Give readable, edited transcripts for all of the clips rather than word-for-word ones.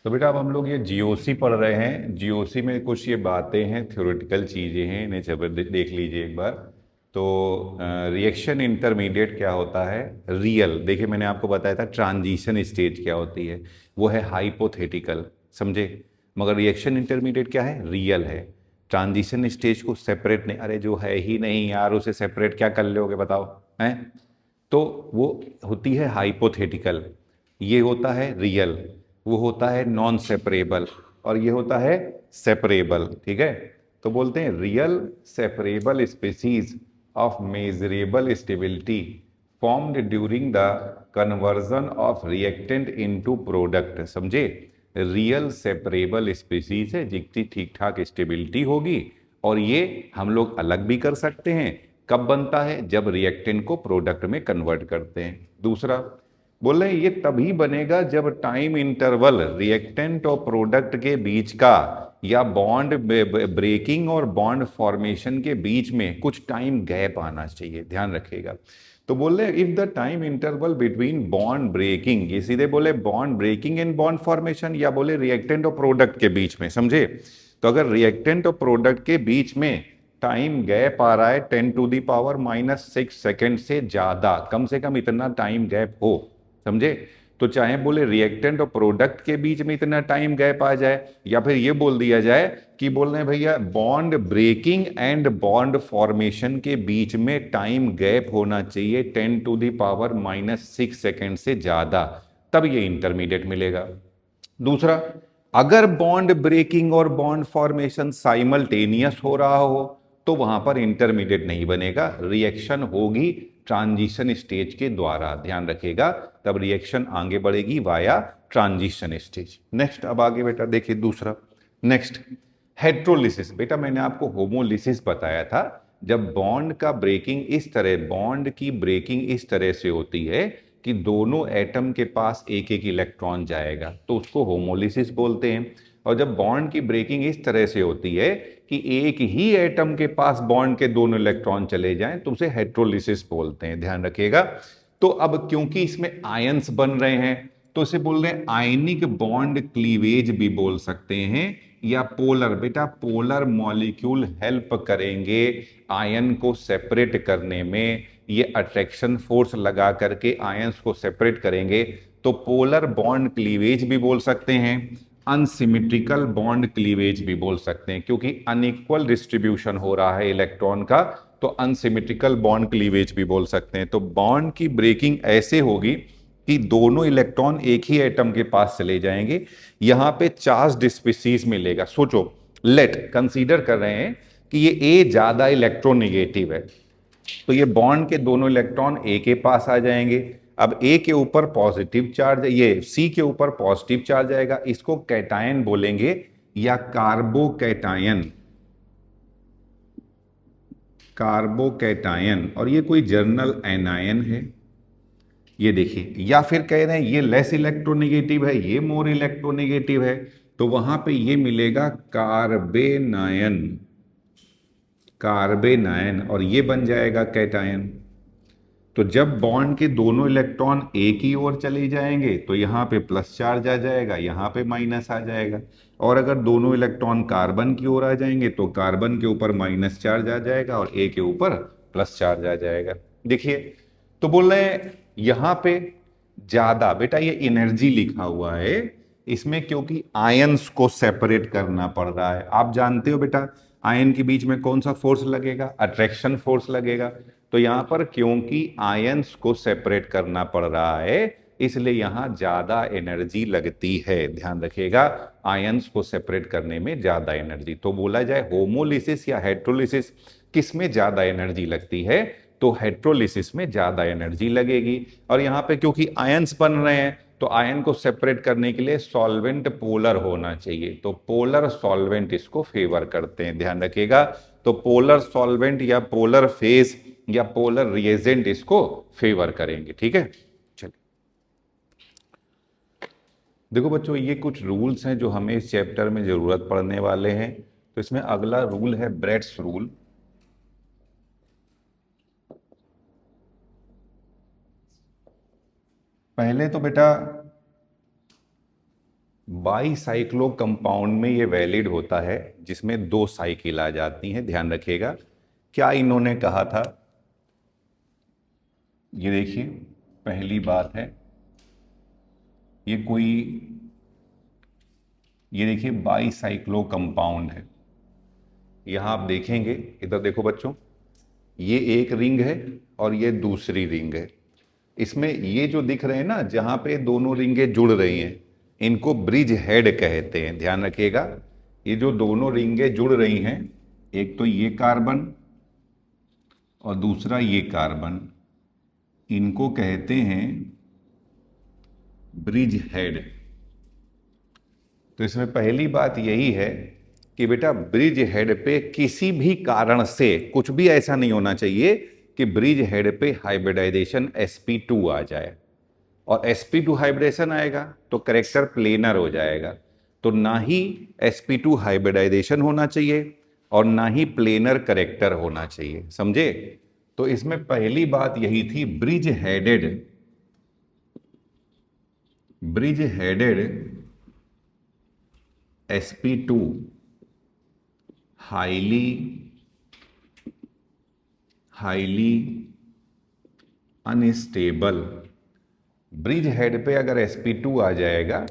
तो बेटा अब हम लोग ये जीओसी पढ़ रहे हैं। जीओसी में कुछ ये बातें हैं, थ्योरेटिकल चीज़ें हैं, इन्हें जबर देख लीजिए एक बार। तो रिएक्शन इंटरमीडिएट क्या होता है? रियल, देखिए मैंने आपको बताया था ट्रांजिशन स्टेज क्या होती है, वो है हाइपोथेटिकल, समझे। मगर रिएक्शन इंटरमीडिएट क्या है? रियल है। ट्रांजिशन स्टेज को सेपरेट नहीं, अरे जो है ही नहीं यार उसे सेपरेट क्या कर लोगे बताओ, हैं? तो वो होती है हाइपोथेटिकल, ये होता है रियल, वो होता है नॉन सेपरेबल, और ये होता है सेपरेबल। ठीक है, तो बोलते हैं real separable species of measurable stability formed during the conversion of reactant into product. समझे, रियल सेपरेबल स्पीसीज है जिसकी ठीक ठाक स्टेबिलिटी होगी, और ये हम लोग अलग भी कर सकते हैं। कब बनता है? जब रिएक्टेंट को प्रोडक्ट में कन्वर्ट करते हैं। दूसरा बोल रहे हैं ये तभी बनेगा जब टाइम इंटरवल रिएक्टेंट और प्रोडक्ट के बीच का, या बॉन्ड ब्रेकिंग और बॉन्ड फॉर्मेशन के बीच में कुछ टाइम गैप आना चाहिए, ध्यान रखिएगा। तो बोल रहे if the time interval between bond breaking, ये सीधे बोले bond breaking and bond formation, या बोले रिएक्टेंट और प्रोडक्ट के बीच में, समझे। तो अगर रिएक्टेंट और प्रोडक्ट के बीच में टाइम गैप आ रहा है 10⁻⁻⁶ से ज्यादा, कम से कम इतना टाइम गैप हो, समझे। तो चाहे बोले रिएक्टेंट और प्रोडक्ट के बीच में इतना टाइम गैप आ जाए, या फिर ये बोल दिया जाए कि बोल रहे हैं भैया bond breaking and bond formation के बीच में टाइम गैप होना चाहिए 10⁻⁻⁶ से ज्यादा, तब ये इंटरमीडिएट मिलेगा। दूसरा, अगर बॉन्ड ब्रेकिंग और बॉन्ड फॉर्मेशन साइमल्टेनियस हो रहा हो तो वहां पर इंटरमीडिएट नहीं बनेगा, रिएक्शन होगी ट्रांजिशन स्टेज के द्वारा, ध्यान रखिएगा। तब रिएक्शन आगे बढ़ेगी वाया ट्रांजिशन स्टेज। नेक्स्ट, अब आगे बेटा देखिए दूसरा। नेक्स्ट, हेट्रोलिसिस। बेटा मैंने आपको होमोलिसिस बताया था, जब बॉन्ड का ब्रेकिंग इस तरह, बॉन्ड की ब्रेकिंग इस तरह से होती है कि दोनों एटम के पास एक एक इलेक्ट्रॉन जाएगा, तो उसको होमोलिसिस बोलते हैं। और जब बॉन्ड की ब्रेकिंग इस तरह से होती है कि एक ही एटम के पास बॉन्ड के दोनों इलेक्ट्रॉन चले जाएं, तो उसे हेट्रोलिसिस बोलते हैं, ध्यान रखिएगा। तो अब क्योंकि इसमें आयंस बन रहे हैं, तो इसे बोल रहे हैं आयनिक बॉन्ड क्लीवेज भी बोल सकते हैं, या पोलर। बेटा पोलर मॉलिक्यूल हेल्प करेंगे आयन को सेपरेट करने में, ये अट्रैक्शन फोर्स लगा करके आयंस को सेपरेट करेंगे, तो पोलर बॉन्ड क्लीवेज भी बोल सकते हैं, अनसिमेट्रिकल बॉन्ड क्लीवेज भी बोल सकते हैं, क्योंकि अनइक्वल डिस्ट्रीब्यूशन हो रहा है इलेक्ट्रॉन का, तो अनसिमेट्रिकल बॉन्ड क्लीवेज भी बोल सकते हैं। तो बॉन्ड की ब्रेकिंग ऐसे होगी कि दोनों इलेक्ट्रॉन एक ही एटम के पास चले जाएंगे, यहां पे चार्ज्ड स्पीसीज मिलेगा। सोचो, लेट कंसीडर कर रहे हैं कि ये ए ज्यादा इलेक्ट्रोनेगेटिव है, तो ये बॉन्ड के दोनों इलेक्ट्रॉन ए के पास आ जाएंगे। अब ए के ऊपर पॉजिटिव चार्ज, ये सी के ऊपर पॉजिटिव चार्ज आएगा, इसको कैटायन बोलेंगे या कार्बोकैटायन, कार्बोकैटायन। और ये कोई जर्नल एनायन है, ये देखिए। या फिर कह रहे हैं ये लेस इलेक्ट्रोनेगेटिव है, ये मोर इलेक्ट्रोनेगेटिव है, तो वहां पे ये मिलेगा कार्बेनायन, कार्बेनायन, और ये बन जाएगा कैटायन। तो जब बॉन्ड के दोनों इलेक्ट्रॉन एक ही ओर चले जाएंगे तो यहाँ पे प्लस चार्ज आ जाएगा, यहाँ पे माइनस आ जाएगा। और अगर दोनों इलेक्ट्रॉन कार्बन की ओर आ जाएंगे तो कार्बन के ऊपर माइनस चार्ज आ जाएगा और ए के ऊपर प्लस चार्ज आ जाएगा। देखिए, तो बोल रहे हैं यहाँ पे ज्यादा, बेटा ये एनर्जी लिखा हुआ है इसमें, क्योंकि आयंस को सेपरेट करना पड़ रहा है। आप जानते हो बेटा आयन के बीच में कौन सा फोर्स लगेगा? अट्रैक्शन फोर्स लगेगा। तो यहां पर क्योंकि आयंस को सेपरेट करना पड़ रहा है, इसलिए यहां ज्यादा एनर्जी लगती है, ध्यान रखिएगा। आयंस को सेपरेट करने में ज्यादा एनर्जी, तो बोला जाए होमोलिसिस या हेट्रोलिसिस, किसमें ज्यादा एनर्जी लगती है? तो हेट्रोलिसिस में ज्यादा एनर्जी लगेगी। और यहां पे क्योंकि आयंस बन रहे हैं, तो आयन को सेपरेट करने के लिए सॉल्वेंट पोलर होना चाहिए, तो पोलर सॉल्वेंट इसको फेवर करते हैं, ध्यान रखिएगा। तो पोलर सॉल्वेंट या पोलर फेज या पोलर रिएजेंट इसको फेवर करेंगे, ठीक है। चलिए देखो बच्चों, ये कुछ रूल्स हैं जो हमें इस चैप्टर में जरूरत पड़ने वाले हैं। तो इसमें अगला रूल है ब्रेड्स रूल। पहले तो बेटा बाईसाइक्लो कंपाउंड में ये वैलिड होता है जिसमें 2 साइकिल आ जाती हैं। ध्यान रखिएगा क्या इन्होंने कहा था, ये देखिए पहली बात है, ये देखिए बाईसाइक्लो कंपाउंड है। यहां आप देखेंगे, इधर देखो बच्चों, ये एक रिंग है और ये दूसरी रिंग है। इसमें ये जो दिख रहे हैं ना, जहां पे दोनों रिंगें जुड़ रही हैं, इनको ब्रिज हेड कहते हैं। ध्यान रखिएगा, ये जो दोनों रिंगें जुड़ रही हैं, एक तो ये कार्बन और दूसरा ये कार्बन, इनको कहते हैं ब्रिज हेड। तो इसमें पहली बात यही है कि बेटा ब्रिज हेड पे किसी भी कारण से कुछ भी ऐसा नहीं होना चाहिए कि ब्रिज हेड पे हाइब्रिडाइजेशन sp2 आ जाए, और sp2 हाइब्रिडेशन आएगा तो करेक्टर प्लेनर हो जाएगा। तो ना ही sp2 हाइब्रिडाइजेशन होना चाहिए और ना ही प्लेनर करेक्टर होना चाहिए, समझे। तो इसमें पहली बात यही थी, bridge headed sp2 highly unstable. Bridge head पे अगर sp2 आ जाएगा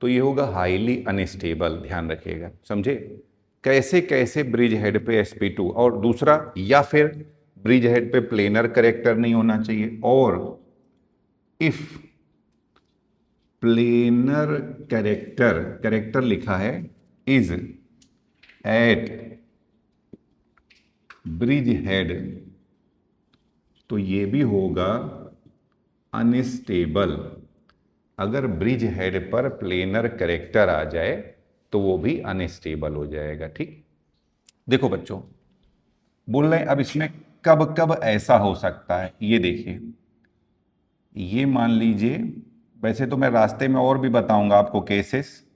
तो ये होगा हाईली अनस्टेबल। ध्यान रखिएगा, समझे। कैसे कैसे ब्रिज हेड पे sp2, और दूसरा, या फिर ब्रिज हेड पे प्लेनर करेक्टर नहीं होना चाहिए, और इफ प्लेनर करेक्टर लिखा है इज एट ब्रिज हेड, तो ये भी होगा अनस्टेबल। अगर ब्रिज हेड पर प्लेनर करेक्टर आ जाए तो वो भी अनस्टेबल हो जाएगा। ठीक, देखो बच्चों, बोल रहे हैं अब इसमें कब कब ऐसा हो सकता है, ये देखिए। ये मान लीजिए, वैसे तो मैं रास्ते में और भी बताऊंगा आपको केसेस।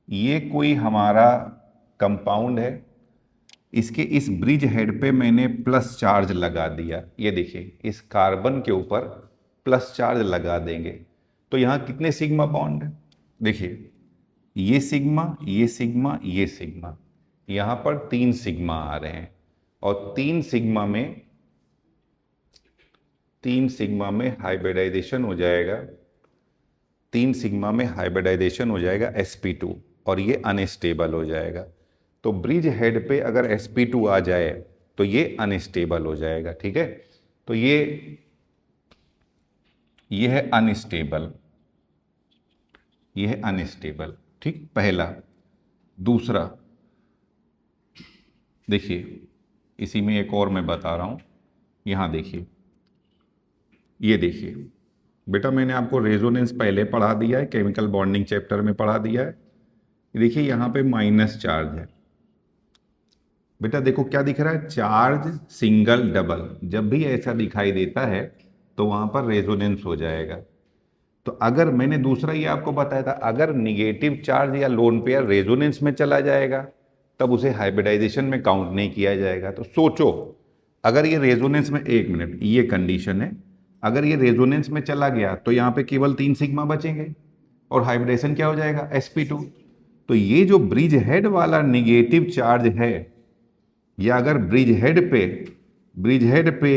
ये कोई हमारा कंपाउंड है, इसके इस ब्रिज हेड पे मैंने प्लस चार्ज लगा दिया। ये देखिए, इस कार्बन के ऊपर प्लस चार्ज लगा देंगे तो यहाँ कितने सिग्मा बॉन्ड है, देखिए ये सिग्मा, ये सिग्मा, ये सिग्मा, यहाँ पर 3 सिग्मा आ रहे हैं, और 3 सिग्मा में हाइब्रिडाइजेशन हो जाएगा, 3 सिग्मा में हाइब्रिडाइजेशन हो जाएगा sp2, और ये अनस्टेबल हो जाएगा। तो ब्रिज हेड पे अगर sp2 आ जाए तो ये अनस्टेबल हो जाएगा। ठीक है, तो ये है अनस्टेबल, ये है अनस्टेबल। ठीक, पहला। दूसरा देखिए, इसी में एक और मैं बता रहा हूं, यहां देखिए, ये देखिए बेटा, मैंने आपको रेजोनेंस पहले पढ़ा दिया है, केमिकल बॉन्डिंग चैप्टर में पढ़ा दिया है। देखिए यहां पे माइनस चार्ज है बेटा, देखो क्या दिख रहा है, चार्ज सिंगल डबल। जब भी ऐसा दिखाई देता है तो वहां पर रेजोनेंस हो जाएगा। तो अगर मैंने दूसरा ये आपको बताया था, अगर निगेटिव चार्ज या लोन पेयर रेजोनेंस में चला जाएगा तब उसे हाइब्रिडाइजेशन में काउंट नहीं किया जाएगा। तो सोचो, अगर ये रेजोनेंस में, 1 मिनट, ये कंडीशन है, अगर ये रेजोनेंस में चला गया तो यहाँ पे केवल 3 सिग्मा बचेंगे और हाइब्रिडेशन क्या हो जाएगा, sp2। तो ये जो ब्रिज हेड वाला निगेटिव चार्ज है, या अगर ब्रिज हेड पे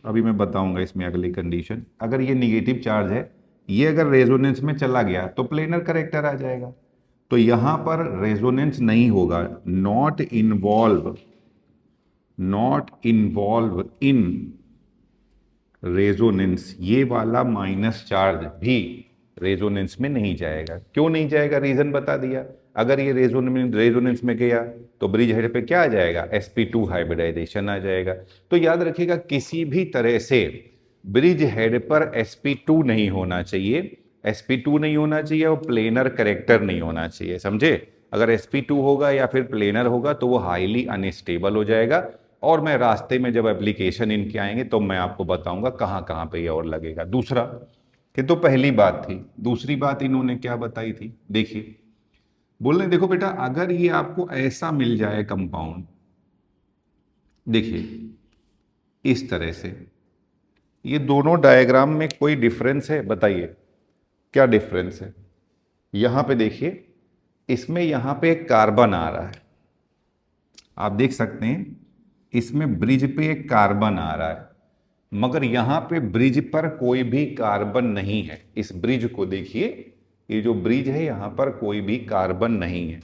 अभी मैं बताऊंगा इसमें अगली कंडीशन, अगर ये निगेटिव चार्ज है, ये अगर रेजोनेंस में चला गया तो प्लेनर करेक्टर आ जाएगा। तो यहां पर रेजोनेंस नहीं होगा, नॉट इन्वॉल्व इन रेजोनेंस। ये वाला माइनस चार्ज भी रेजोनेंस में नहीं जाएगा। क्यों नहीं जाएगा, रीजन बता दिया। अगर ये रेजोनेंस में गया तो ब्रिज हेड पे क्या आ जाएगा, sp2 हाइब्रिडाइजेशन आ जाएगा। तो याद रखिएगा, किसी भी तरह से ब्रिज हेड पर sp2 नहीं होना चाहिए, sp2 नहीं होना चाहिए और प्लेनर करेक्टर नहीं होना चाहिए, समझे। अगर sp2 होगा या फिर प्लेनर होगा तो वो हाईली अनस्टेबल हो जाएगा, और मैं रास्ते में जब एप्लीकेशन इनके आएंगे तो मैं आपको बताऊंगा कहां कहां पे ये और लगेगा। दूसरा, कि तो पहली बात थी, दूसरी बात इन्होंने क्या बताई थी, देखिए बोल रहे, देखो बेटा, अगर ये आपको ऐसा मिल जाए कंपाउंड, देखिए इस तरह से, ये दोनों डायग्राम में कोई डिफरेंस है, बताइए क्या डिफरेंस है। यहां पे देखिए, इसमें यहां पे एक कार्बन आ रहा है, आप देख सकते हैं इसमें ब्रिज पे एक कार्बन आ रहा है, मगर यहां पे ब्रिज पर कोई भी कार्बन नहीं है। इस ब्रिज को देखिए, ये जो ब्रिज है यहां पर कोई भी कार्बन नहीं है।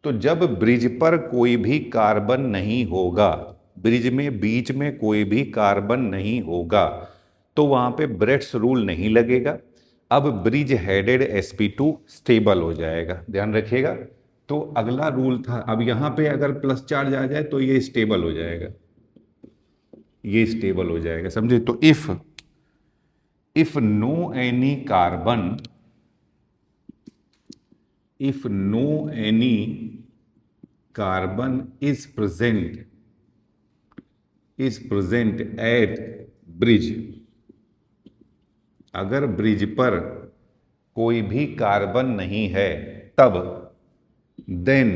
तो जब ब्रिज पर कोई भी कार्बन नहीं होगा, ब्रिज में बीच में कोई भी कार्बन नहीं होगा, तो वहां पे ब्रेट्स रूल नहीं लगेगा। अब ब्रिज हेडेड sp2 स्टेबल हो जाएगा, ध्यान रखिएगा। तो अगला रूल था, अब यहां पे अगर प्लस चार्ज आ जाए तो ये स्टेबल हो जाएगा, ये स्टेबल हो जाएगा, समझे। तो if no any carbon, if no any carbon is present at bridge, अगर ब्रिज पर कोई भी कार्बन नहीं है तब देन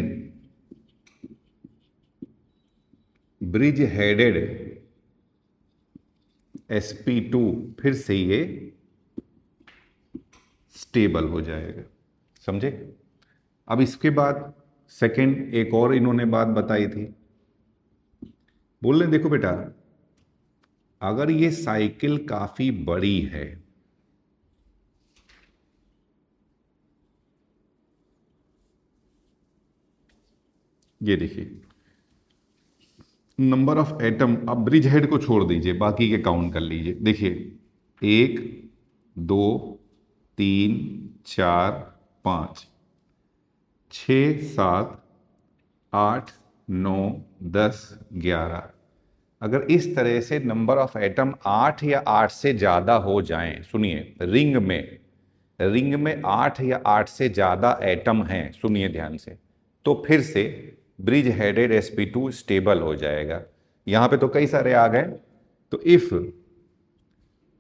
ब्रिज हेडेड sp2 फिर से ये स्टेबल हो जाएगा, समझे। अब इसके बाद सेकंड एक और इन्होंने बात बताई थी, बोल रहे देखो बेटा, अगर ये साइकिल काफी बड़ी है, ये देखिए नंबर ऑफ एटम, अब ब्रिज हेड को छोड़ दीजिए, बाकी के काउंट कर लीजिए। देखिए 1 2 3 4 5 6 7 8 9 10 11, अगर इस तरह से नंबर ऑफ एटम 8 या 8 से ज्यादा हो जाएं, सुनिए रिंग में 8 या 8 से ज्यादा एटम हैं, सुनिए ध्यान से, तो फिर से ब्रिज हेडेड sp2 स्टेबल हो जाएगा। यहां पे तो कई सारे आ गए, तो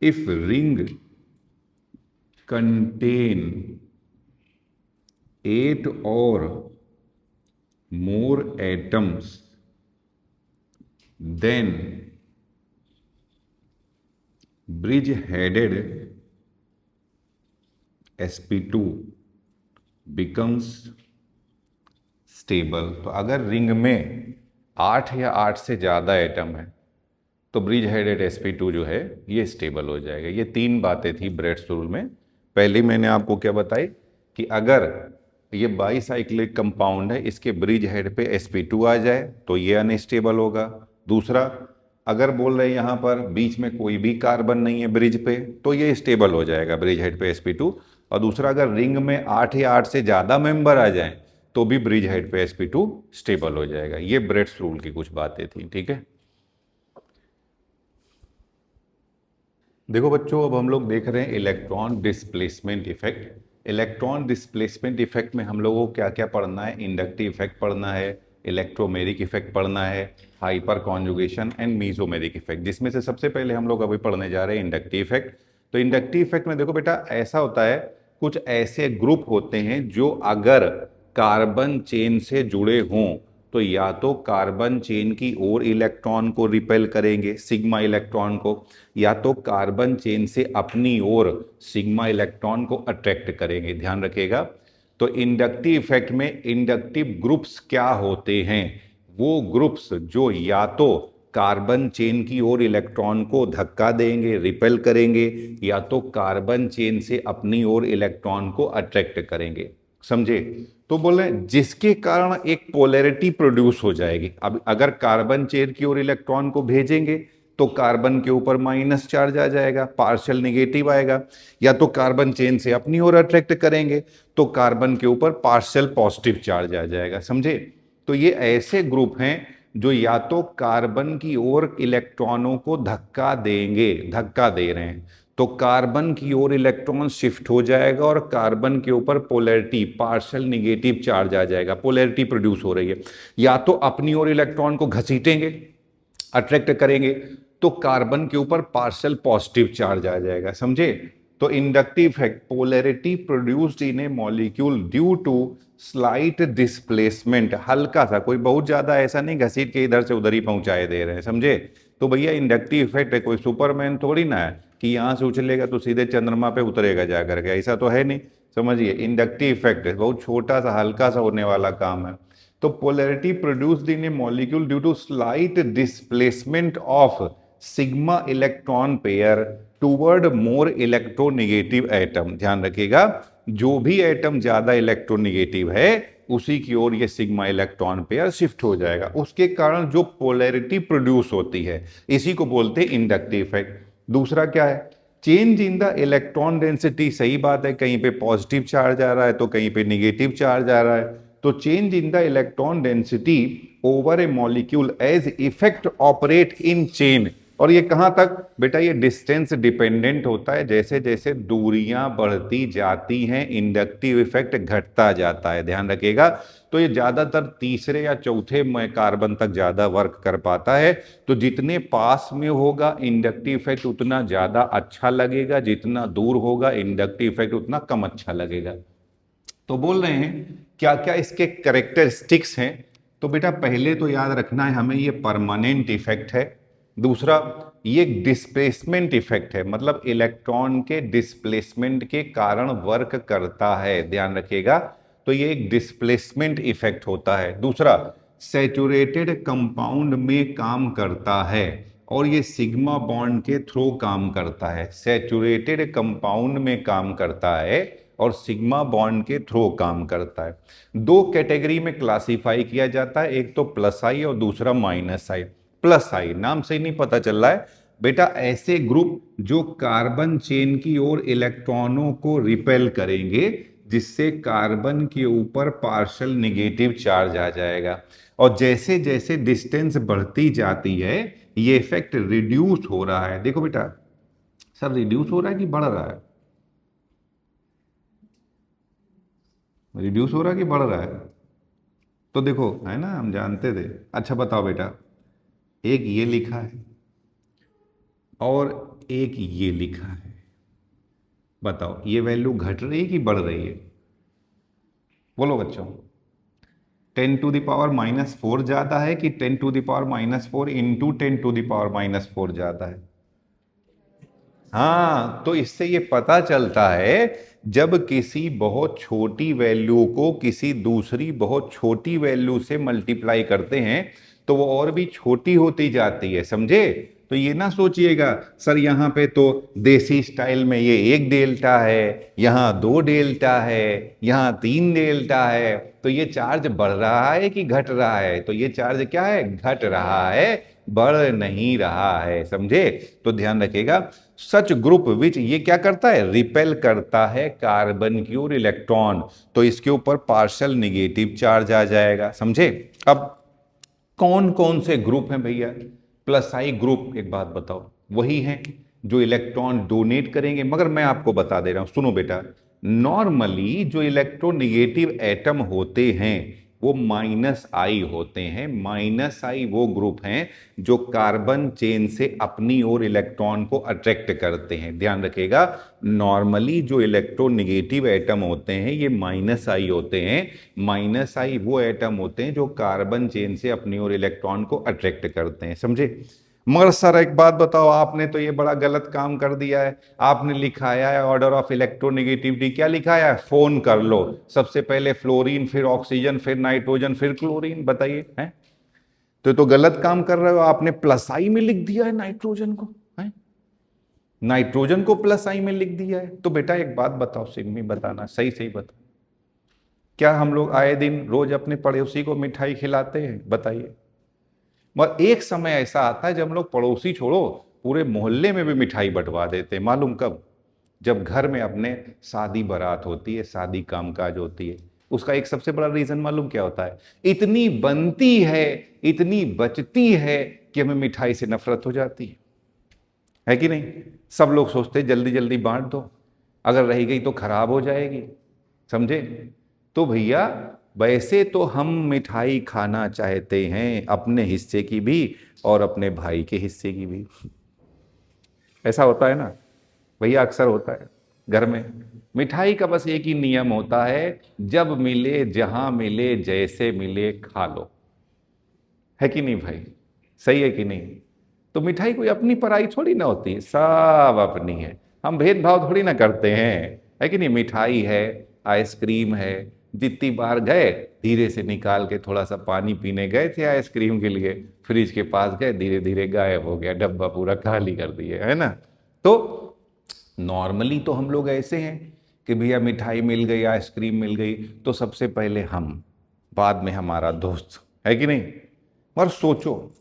इफ रिंग कंटेन 8 और more atoms, then bridge headed sp2 becomes stable। तो अगर रिंग में 8 या 8 से ज़्यादा एटम है तो ब्रिज हेडेड sp2 जो है ये स्टेबल हो जाएगा। ये 3 बातें थी ब्रेट्स रूल में। पहले मैंने आपको क्या बताई कि अगर ये बाईसाइक्लिक कंपाउंड है, इसके ब्रिज हेड पे sp2 आ जाए तो ये अनस्टेबल होगा। दूसरा, अगर बोल रहे हैं यहाँ पर बीच में कोई भी कार्बन नहीं है ब्रिज पे, तो ये स्टेबल हो जाएगा ब्रिज हेड पे sp2। और दूसरा, अगर रिंग में 8 या 8 से ज़्यादा मेंबर आ जाएं तो भी ब्रिज हेड पे sp2 स्टेबल हो जाएगा। ये ब्रेट्स रूल की कुछ बातें थी, ठीक है। देखो बच्चों, अब हम लोग देख रहे हैं electron displacement effect. Electron displacement effect में हम लोगों को क्या क्या पढ़ना है, इंडक्टिव इफेक्ट पढ़ना है, इलेक्ट्रोमेरिक इफेक्ट पढ़ना है, hyper conjugation and mesomeric effect, जिसमें से सबसे पहले हम लोग अभी पढ़ने जा रहे हैं इंडक्टिव इफेक्ट। तो इंडक्टिव इफेक्ट में देखो बेटा ऐसा होता है, कुछ ऐसे ग्रुप होते हैं जो अगर कार्बन चेन से जुड़े हों तो या तो कार्बन चेन की ओर इलेक्ट्रॉन को रिपेल करेंगे सिग्मा इलेक्ट्रॉन को, या तो कार्बन चेन से अपनी ओर सिग्मा इलेक्ट्रॉन को अट्रैक्ट करेंगे, ध्यान रखिएगा। तो इंडक्टिव इफेक्ट में इंडक्टिव ग्रुप्स क्या होते हैं, वो ग्रुप्स जो या तो कार्बन चेन की ओर इलेक्ट्रॉन को धक्का देंगे रिपेल करेंगे, या तो कार्बन चेन से अपनी ओर इलेक्ट्रॉन को अट्रैक्ट करेंगे, समझे। तो बोल रहे हैं जिसके कारण एक पोलैरिटी प्रोड्यूस हो जाएगी। अब अगर कार्बन चेन की ओर इलेक्ट्रॉन को भेजेंगे तो कार्बन के ऊपर माइनस चार्ज आ जाएगा, पार्शियल नेगेटिव आएगा, या तो कार्बन चेन से अपनी ओर अट्रैक्ट करेंगे तो कार्बन के ऊपर पार्शियल पॉजिटिव चार्ज आ जाएगा, समझे। तो ये ऐसे ग्रुप हैं जो या तो कार्बन की ओर इलेक्ट्रॉनों को धक्का देंगे, धक्का दे रहे हैं तो कार्बन की ओर इलेक्ट्रॉन शिफ्ट हो जाएगा और कार्बन के ऊपर पोलैरिटी पार्शियल नेगेटिव चार्ज आ जाएगा, पोलैरिटी प्रोड्यूस हो रही है। या तो अपनी ओर इलेक्ट्रॉन को घसीटेंगे अट्रैक्ट करेंगे तो कार्बन के ऊपर पार्शियल पॉजिटिव चार्ज आ जाएगा, समझे। तो inductive effect, polarity produced in a molecule due to slight displacement, हल्का सा, कोई बहुत ज्यादा ऐसा नहीं घसीट के इधर से उधर ही पहुंचाए दे रहे हैं, समझे। तो भैया इंडक्टिव इफेक्ट है, कोई सुपरमैन थोड़ी ना है कि यहां से उछलेगा तो सीधे चंद्रमा पे उतरेगा जाकर के, ऐसा तो है नहीं, समझिए, इंडक्टिव इफेक्ट बहुत छोटा सा हल्का सा होने वाला काम है। तो polarity produced in a molecule due to slight displacement of sigma electron pair toward more electronegative atom. ध्यान रखिएगा, जो भी एटम ज्यादा इलेक्ट्रोनेगेटिव है उसी की ओर ये सिग्मा इलेक्ट्रॉन पेयर शिफ्ट हो जाएगा, उसके कारण जो पोलैरिटी प्रोड्यूस होती है इसी को बोलते हैं इंडक्टिव इफेक्ट। दूसरा क्या है, change in the electron density. सही बात है, कहीं पे पॉजिटिव चार्ज आ रहा है तो कहीं पे निगेटिव चार्ज आ रहा है, तो change in the electron density over a molecule as effect operate in chain. और ये कहां तक बेटा, ये डिस्टेंस डिपेंडेंट होता है, जैसे जैसे दूरियां बढ़ती जाती हैं इंडक्टिव इफेक्ट घटता जाता है। ध्यान रखिएगा, तो ये ज्यादातर तीसरे या चौथे में कार्बन तक ज्यादा वर्क कर पाता है। तो जितने पास में होगा इंडक्टिव इफेक्ट उतना ज्यादा अच्छा लगेगा, जितना दूर होगा इंडक्टिव इफेक्ट उतना कम अच्छा लगेगा। तो बोल रहे हैं क्या क्या इसके कैरेक्टरिस्टिक्स हैं। तो बेटा पहले तो याद रखना है हमें, ये परमानेंट इफेक्ट है। दूसरा, ये डिस्प्लेसमेंट इफेक्ट है, मतलब इलेक्ट्रॉन के डिस्प्लेसमेंट के कारण वर्क करता है। ध्यान रखिएगा, तो ये एक डिस्प्लेसमेंट इफेक्ट होता है। दूसरा, सैचुरेटेड कंपाउंड में काम करता है और ये सिग्मा बॉन्ड के थ्रू काम करता है। सैचुरेटेड कंपाउंड में काम करता है और सिग्मा बॉन्ड के थ्रू काम करता है। दो कैटेगरी में क्लासिफाई किया जाता है, एक तो प्लस आई और दूसरा माइनस आई। प्लस आई नाम से ही नहीं पता चल रहा है बेटा, ऐसे ग्रुप जो कार्बन चेन की ओर इलेक्ट्रॉनों को रिपेल करेंगे जिससे कार्बन के ऊपर पार्शियल नेगेटिव चार्ज आ जाएगा। और जैसे जैसे डिस्टेंस बढ़ती जाती है ये इफेक्ट रिड्यूस हो रहा है। देखो बेटा, सर रिड्यूस हो रहा है कि बढ़ रहा है? रिड्यूस हो रहा है कि बढ़ रहा है? तो देखो, है ना, हम जानते थे। अच्छा बताओ बेटा, एक ये लिखा है और एक ये लिखा है, बताओ ये वैल्यू घट रही है कि बढ़ रही है? बोलो बच्चों, 10⁻⁻4 ज्यादा है कि 10⁻⁻4 इंटू 10⁻⁻4 ज्यादा है? हाँ, तो इससे ये पता चलता है जब किसी बहुत छोटी वैल्यू को किसी दूसरी बहुत छोटी वैल्यू से मल्टीप्लाई करते हैं तो वो और भी छोटी होती जाती है, समझे? तो ये ना सोचिएगा सर यहाँ पे तो देसी स्टाइल में ये 1 डेल्टा है, यहाँ 2 डेल्टा है, यहाँ 3 डेल्टा है, तो ये चार्ज बढ़ रहा है कि घट रहा है? तो ये चार्ज क्या है, घट रहा है, बढ़ नहीं रहा है, समझे? तो ध्यान रखिएगा, सच ग्रुप विच, ये क्या करता है, रिपेल करता है कार्बन की ओर इलेक्ट्रॉन, तो इसके ऊपर पार्शियल नेगेटिव चार्ज आ जाएगा, समझे? अब कौन कौन से ग्रुप हैं भैया? प्लस आई ग्रुप, एक बात बताओ, वही हैं जो इलेक्ट्रॉन डोनेट करेंगे। मगर मैं आपको बता दे रहा हूं, सुनो बेटा, नॉर्मली जो इलेक्ट्रोनेगेटिव एटम होते हैं वो माइनस आई होते हैं। माइनस आई वो ग्रुप हैं जो कार्बन चेन से अपनी ओर इलेक्ट्रॉन को अट्रैक्ट करते हैं। ध्यान रखिएगा, नॉर्मली जो इलेक्ट्रोनेगेटिव एटम होते हैं ये माइनस आई होते हैं। माइनस आई वो एटम होते हैं जो कार्बन चेन से अपनी ओर इलेक्ट्रॉन को अट्रैक्ट करते हैं, समझे? मगर सर एक बात बताओ, आपने तो ये बड़ा गलत काम कर दिया है। आपने लिखाया है ऑर्डर ऑफ इलेक्ट्रोनेगेटिविटी, क्या लिखाया है, फोन कर लो, सबसे पहले फ्लोरीन, फिर ऑक्सीजन, फिर नाइट्रोजन, फिर क्लोरीन। बताइए, हैं? तो गलत काम कर रहे हो, आपने प्लस आई में लिख दिया है नाइट्रोजन को, हैं? नाइट्रोजन को प्लस आई में लिख दिया है। तो बेटा एक बात बताओ, सिम्मी बताना, सही सही बताओ, क्या हम लोग आए दिन रोज अपने पड़ोसी को मिठाई खिलाते हैं? बताइए। मगर एक समय ऐसा आता है जब हम लोग पड़ोसी छोड़ो पूरे मोहल्ले में भी मिठाई बंटवा देते हैं। मालूम कब? जब घर में अपने शादी बारात होती है, शादी कामकाज होती है। उसका एक सबसे बड़ा रीजन मालूम क्या होता है? इतनी बनती है, इतनी बचती है कि हमें मिठाई से नफरत हो जाती है कि नहीं? सब लोग सोचते हैं जल्दी जल्दी बांट दो, अगर रह गई तो खराब हो जाएगी, समझे? तो भैया वैसे तो हम मिठाई खाना चाहते हैं, अपने हिस्से की भी और अपने भाई के हिस्से की भी। ऐसा होता है ना भैया, अक्सर होता है घर में। मिठाई का बस एक ही नियम होता है, जब मिले, जहां मिले, जैसे मिले, खा लो, है कि नहीं भाई? सही है कि नहीं? तो मिठाई कोई अपनी पराई थोड़ी ना होती है, सब अपनी है। हम भेदभाव थोड़ी ना करते हैं, है कि नहीं? मिठाई है आइसक्रीम है, जितनी बार गए धीरे से निकाल के थोड़ा सा पानी पीने गए थे आइसक्रीम के लिए, फ्रिज के पास गए, धीरे धीरे गायब हो गया, डब्बा पूरा खाली कर दिए, है ना। तो नॉर्मली तो हम लोग ऐसे हैं कि भैया मिठाई मिल गई, आइसक्रीम मिल गई तो सबसे पहले हम, बाद में हमारा दोस्त, है कि नहीं। और सोचो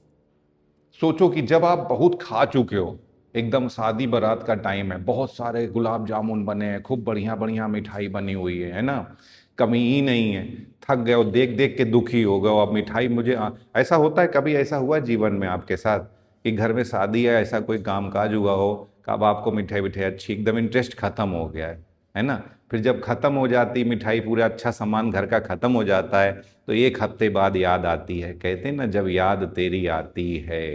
सोचो कि जब आप बहुत खा चुके हो, एकदम शादी बारात का टाइम है, बहुत सारे गुलाब जामुन बने हैं, खूब बढ़िया बढ़िया मिठाई बनी हुई है ना, कमी ही नहीं है, थक गए हो, देख देख के दुखी हो गए हो, अब मिठाई मुझे ऐसा होता है, कभी ऐसा हुआ जीवन में आपके साथ कि घर में शादी है, ऐसा कोई कामकाज हुआ हो, कब आपको मिठाई मिठाई अच्छी, एकदम इंटरेस्ट खत्म हो गया है ना। फिर जब खत्म हो जाती मिठाई, पूरा अच्छा सामान घर का खत्म हो जाता है, तो एक हफ्ते बाद याद आती है, कहते हैं ना जब याद तेरी आती है,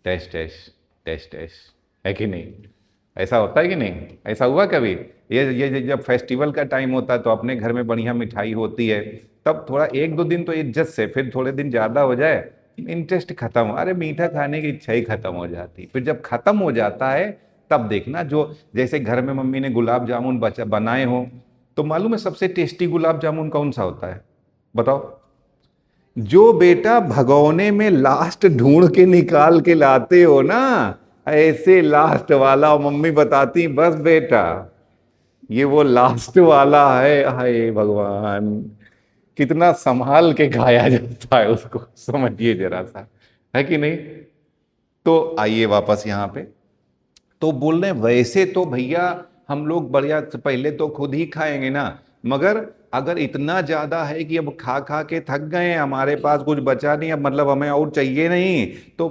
टेस्ट टेस्ट टेस्ट टेस्ट, है कि नहीं। ऐसा होता है कि नहीं, ऐसा हुआ कभी। ये जब फेस्टिवल का टाइम होता है तो अपने घर में बढ़िया मिठाई होती है, तब थोड़ा एक दो दिन तो इज्जत से, फिर थोड़े दिन ज़्यादा हो जाए इंटरेस्ट खत्म, अरे मीठा खाने की इच्छा ही खत्म हो जाती। फिर जब खत्म हो जाता है तब देखना, जो जैसे घर में मम्मी ने गुलाब जामुन बनाए हो, तो मालूम है सबसे टेस्टी गुलाब जामुन कौन सा होता है, बताओ। जो बेटा भगोने में लास्ट ढूंढ के निकाल के लाते हो ना, ऐसे लास्ट वाला, और मम्मी बताती बस बेटा ये वो लास्ट वाला है, हाय भगवान कितना संभाल के खाया जाता है उसको, समझिए जरा सा, है कि नहीं। तो आइए वापस यहाँ पे, तो बोल रहे वैसे तो भैया हम लोग बढ़िया पहले तो खुद ही खाएंगे ना, मगर अगर इतना ज्यादा है कि अब खा खा के थक गए हैं, हमारे पास कुछ बचा नहीं, अब मतलब हमें और चाहिए नहीं, तो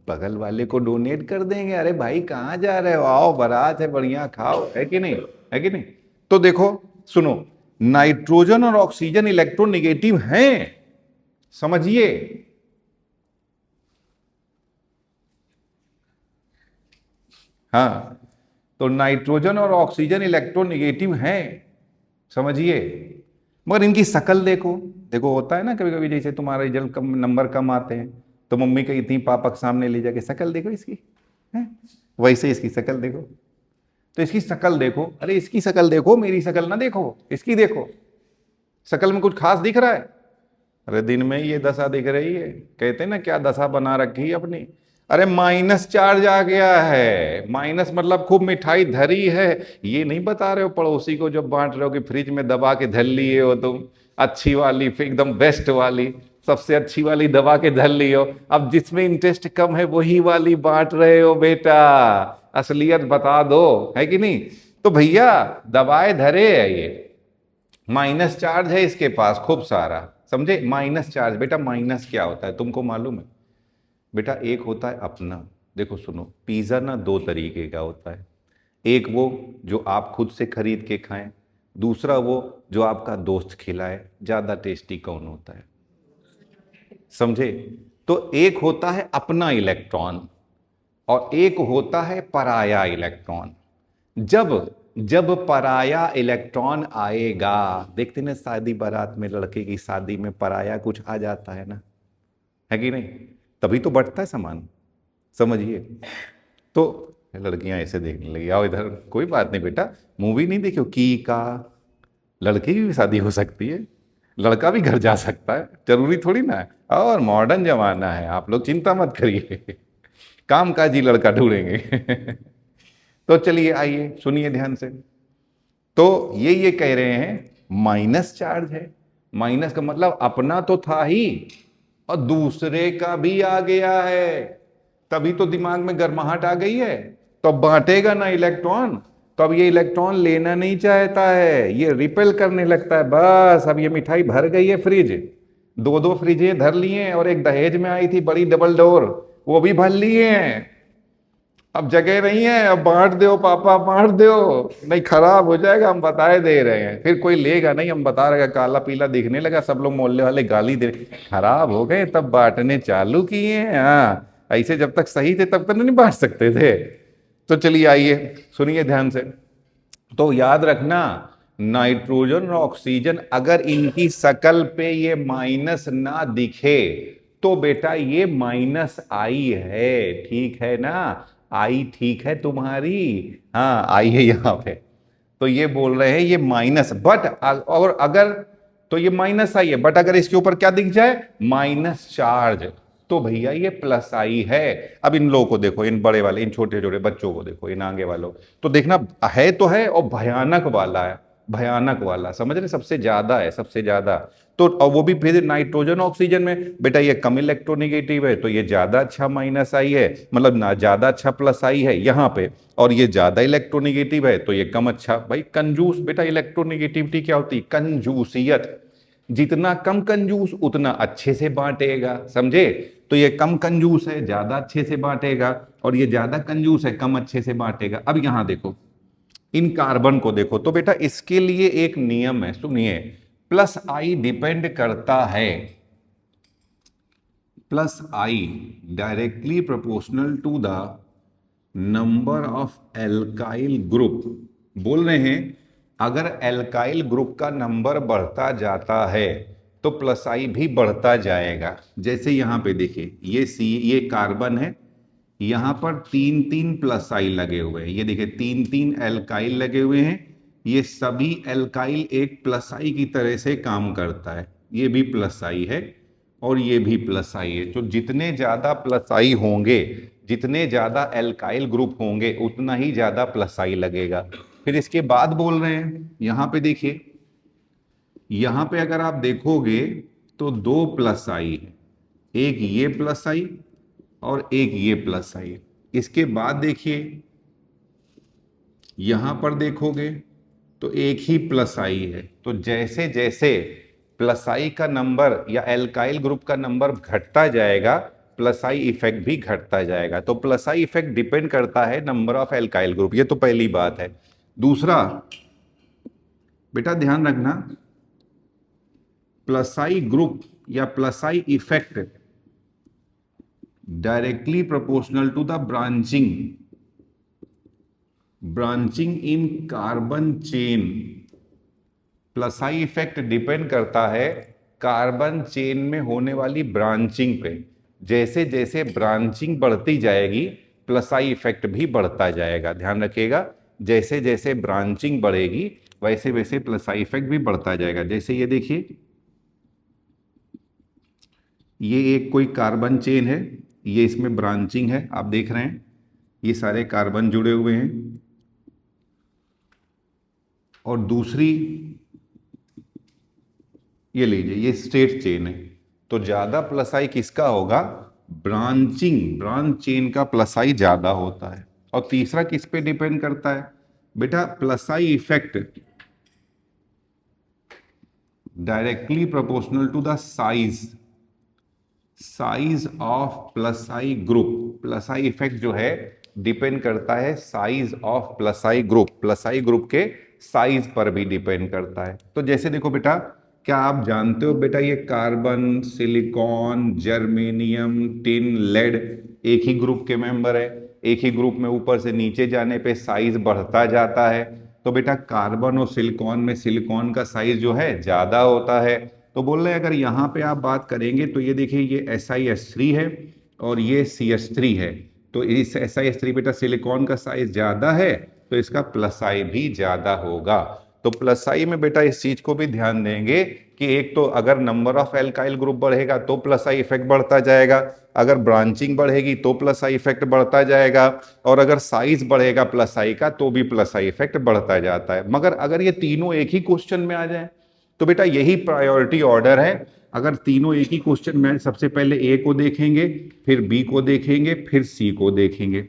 बगल वाले को डोनेट कर देंगे, अरे भाई कहाँ जा रहे हो, आओ बारात है बढ़िया खाओ, है कि नहीं, है कि नहीं। तो देखो सुनो, नाइट्रोजन और ऑक्सीजन इलेक्ट्रोनेगेटिव हैं, समझिए। हाँ, तो नाइट्रोजन और ऑक्सीजन इलेक्ट्रोनेगेटिव हैं, समझिए। मगर इनकी शक्ल देखो, देखो होता है ना कभी कभी, जैसे तुम्हारा रिजल्ट कम, नंबर कम आते हैं, तो मम्मी कहती पापा के सामने ले जाके शक्ल देखो इसकी, है वैसे इसकी शक्ल देखो, तो इसकी शक्ल देखो, अरे इसकी शक्ल देखो, मेरी शक्ल ना देखो, इसकी देखो, शक्ल में कुछ खास दिख रहा है, अरे दिन में ये दशा दिख रही है, कहते हैं ना क्या दशा बना रखी है अपनी, अरे माइनस चार्ज आ गया है, माइनस मतलब खूब मिठाई धरी है, ये नहीं बता रहे हो पड़ोसी को जब बांट रहे हो कि फ्रिज में दबा के धर लिए हो तुम, अच्छी वाली फिर एकदम बेस्ट वाली, सबसे अच्छी वाली दबा के धर ली हो, अब जिसमें इंटरेस्ट कम है वही वाली बांट रहे हो बेटा, असलियत बता दो, है कि नहीं। तो भैया दबाए धरे है ये, माइनस चार्ज है इसके पास खूब सारा, समझे। माइनस चार्ज, बेटा माइनस क्या होता है तुमको मालूम है बेटा, एक होता है अपना, देखो सुनो, पिज्जा ना दो तरीके का होता है, एक वो जो आप खुद से खरीद के खाएं, दूसरा वो जो आपका दोस्त खिलाए, ज्यादा टेस्टी कौन होता है, समझे। तो एक होता है अपना इलेक्ट्रॉन और एक होता है पराया इलेक्ट्रॉन। जब जब पराया इलेक्ट्रॉन आएगा, देखते ना शादी बारात में लड़के की शादी में पराया कुछ आ जाता है ना, है कि नहीं, तभी तो बढ़ता है सामान, समझिए। तो लड़कियां ऐसे देखने लगी, आओ इधर, कोई बात नहीं बेटा, मूवी नहीं देखो की का, लड़की की भी शादी हो सकती है, लड़का भी घर जा सकता है, जरूरी थोड़ी ना है, और मॉडर्न जमाना है, आप लोग चिंता मत करिए, कामकाजी लड़का ढूंढेंगे। तो चलिए आइए सुनिए ध्यान से, तो ये कह रहे हैं माइनस चार्ज है, माइनस का मतलब अपना तो था ही और दूसरे का भी आ गया है, तभी तो दिमाग में गर्माहट आ गई है, तो अब बांटेगा ना इलेक्ट्रॉन, तो अब ये इलेक्ट्रॉन लेना नहीं चाहता है, ये रिपेल करने लगता है, बस अब ये मिठाई भर गई है फ्रिज, दो दो फ्रिजें धर लिए हैं, और एक दहेज में आई थी बड़ी डबल डोर, वो भी भर लिए हैं, अब जगह नहीं है, अब बांट दो पापा बांट दो, नहीं खराब हो जाएगा, हम बताए दे रहे हैं, फिर कोई लेगा नहीं, हम बता रहे हैं काला पीला दिखने लगा, सब लोग मोहल्ले वाले गाली दे, खराब हो गए तब बांटने चालू किए हैं, हाँ ऐसे जब तक सही थे तब तक नहीं बांट सकते थे। तो चलिए आइए सुनिए ध्यान से, तो याद रखना नाइट्रोजन और ऑक्सीजन अगर इनकी शकल पे ये माइनस ना दिखे तो बेटा ये माइनस आई है, ठीक है ना, आई ठीक है तुम्हारी, हाँ आई है यहाँ पे। तो ये बोल रहे हैं ये माइनस, बट और अगर तो ये माइनस आई है, बट अगर इसके ऊपर क्या दिख जाए माइनस चार्ज, तो भैया ये प्लस आई है। अब इन लोगों को देखो, इन बड़े वाले, इन छोटे छोटे बच्चों को देखो, इन आगे वालों, तो देखना है तो है, और भयानक वाला है, भयानक वाला, समझ रहे, सबसे ज्यादा है, सबसे ज्यादा। तो और वो भी फिर नाइट्रोजन ऑक्सीजन में, बेटा ये कम इलेक्ट्रोनेगेटिव है तो ये ज्यादा अच्छा माइनस आई है, मतलब ना ज्यादा अच्छा प्लस आई है यहाँ पे, और ये ज्यादा इलेक्ट्रोनेगेटिव है तो ये कम अच्छा। भाई कंजूस, बेटा इलेक्ट्रोनेगेटिविटी क्या होती है, कंजूसियत, जितना कम कंजूस उतना अच्छे से बांटेगा, समझे। तो ये कम कंजूस है, ज्यादा अच्छे से बांटेगा, और ये ज्यादा कंजूस है, कम अच्छे से बांटेगा। अब यहां देखो, इन कार्बन को देखो, तो बेटा इसके लिए एक नियम है, सुनिए, प्लस आई डिपेंड करता है, plus I directly proportional to the number of alkyl group. बोल रहे हैं अगर एल्काइल ग्रुप का नंबर बढ़ता जाता है तो प्लस आई भी बढ़ता जाएगा। जैसे यहां पे देखिए, ये कार्बन है, यहां पर 3 3 प्लस आई लगे हुए हैं, ये देखिए 3 3 एल्काइल लगे हुए हैं, ये सभी एल्काइल एक प्लस आई की तरह से काम करता है, ये भी प्लस आई है और ये भी प्लस आई है। तो जितने ज्यादा प्लस आई होंगे, जितने ज्यादा एल्काइल ग्रुप होंगे, उतना ही ज्यादा प्लस आई लगेगा। फिर इसके बाद बोल रहे हैं, यहां पे देखिए, यहां पे अगर आप देखोगे तो 2 प्लस आई है, एक ये प्लस आई और एक ये प्लस आई। इसके बाद देखिए, यहां पर देखोगे तो एक ही प्लस आई है। तो जैसे जैसे प्लस आई का नंबर या एल्काइल ग्रुप का नंबर घटता जाएगा, प्लस आई इफेक्ट भी घटता जाएगा। तो प्लस आई इफेक्ट डिपेंड करता है नंबर ऑफ एल्काइल ग्रुप, ये तो पहली बात है। दूसरा बेटा ध्यान रखना, प्लस आई ग्रुप या plus I effect directly proportional to the branching in carbon chain. Plus I effect depend करता है कार्बन चेन में होने वाली ब्रांचिंग पे। जैसे जैसे ब्रांचिंग बढ़ती जाएगी, प्लस आई इफेक्ट भी बढ़ता जाएगा, ध्यान रखिएगा। जैसे जैसे ब्रांचिंग बढ़ेगी वैसे वैसे प्लस आई इफेक्ट भी बढ़ता जाएगा। जैसे ये देखिए, ये एक कोई कार्बन चेन है, ये इसमें ब्रांचिंग है, आप देख रहे हैं ये सारे कार्बन जुड़े हुए हैं, और दूसरी ये लीजिए, ये स्ट्रेट चेन है। तो ज्यादा प्लस आई किसका होगा, ब्रांच चेन का प्लस आई ज्यादा होता है। और तीसरा किस पे डिपेंड करता है बेटा, plus I effect directly proportional to the size of plus I group. Plus I effect जो है डिपेंड करता है size of plus I group, plus I group के साइज पर भी डिपेंड करता है। तो जैसे देखो बेटा, क्या आप जानते हो बेटा, ये carbon, silicon, germanium, tin, lead एक ही ग्रुप के मेंबर है। एक ही ग्रुप में ऊपर से नीचे जाने पे साइज बढ़ता जाता है। तो बेटा कार्बन और सिलिकॉन में सिलिकॉन का साइज जो है ज्यादा होता है। तो बोल रहे हैं अगर यहाँ पे आप बात करेंगे तो ये देखिए, ये SiS3 है और ये CH3 है। तो इस SiS3 बेटा सिलिकॉन का साइज ज्यादा है, तो इसका प्लस आई भी ज्यादा होगा। तो प्लस आई में बेटा इस चीज को भी ध्यान देंगे कि एक तो अगर नंबर ऑफ एल्काइल ग्रुप बढ़ेगा तो प्लस आई इफेक्ट बढ़ता जाएगा, अगर ब्रांचिंग बढ़ेगी तो प्लस आई इफेक्ट बढ़ता जाएगा, और अगर साइज बढ़ेगा प्लस आई का तो भी प्लस आई इफेक्ट बढ़ता जाता है। मगर अगर ये तीनों एक ही क्वेश्चन में आ जाए तो बेटा यही प्रायोरिटी ऑर्डर है। अगर तीनों एक ही क्वेश्चन में, सबसे पहले ए को देखेंगे, फिर बी को देखेंगे, फिर सी को देखेंगे।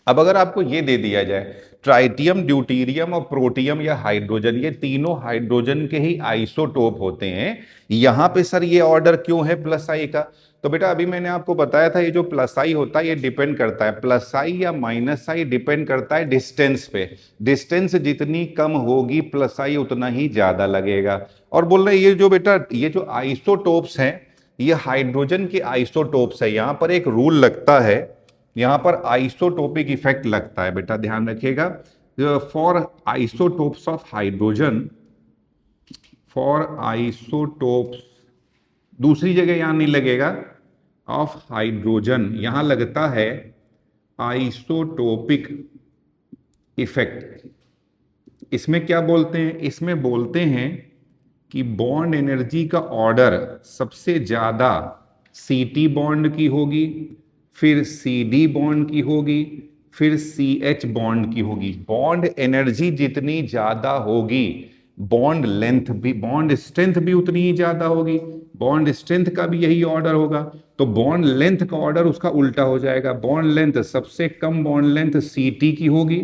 अब अगर आपको ये दे दिया जाए ट्राइटियम, ड्यूटीरियम और प्रोटियम या हाइड्रोजन, ये तीनों हाइड्रोजन के ही आइसोटोप होते हैं, यहां पे सर ये ऑर्डर क्यों है प्लस आई का? तो बेटा अभी मैंने आपको बताया था, ये जो प्लस आई होता है ये डिपेंड करता है, प्लस आई या माइनस आई डिपेंड करता है डिस्टेंस पे। डिस्टेंस जितनी कम होगी प्लस आई उतना ही ज्यादा लगेगा। और बोल रहे ये जो बेटा, ये जो आइसोटोप्स हैं, ये हाइड्रोजन के आइसोटोप्स है। यहां पर एक रूल लगता है, यहां पर आइसोटोपिक इफेक्ट लगता है, बेटा ध्यान रखिएगा। For isotopes of hydrogen, for isotopes, दूसरी जगह यहां नहीं लगेगा, ऑफ हाइड्रोजन यहां लगता है आइसोटोपिक इफेक्ट। इसमें क्या बोलते हैं, इसमें बोलते हैं कि बॉन्ड एनर्जी का ऑर्डर सबसे ज्यादा सी बॉन्ड की होगी, फिर डी बॉन्ड की होगी, फिर एच बॉन्ड की होगी। बॉन्ड एनर्जी जितनी ज्यादा होगी, बॉन्ड लेंथ भी, बॉन्ड स्ट्रेंथ भी उतनी ही ज्यादा होगी। बॉन्ड स्ट्रेंथ का भी यही ऑर्डर होगा, तो बॉन्ड लेंथ का ऑर्डर उसका उल्टा हो जाएगा। बॉन्ड लेंथ सबसे कम बॉन्ड लेंथ टी की होगी,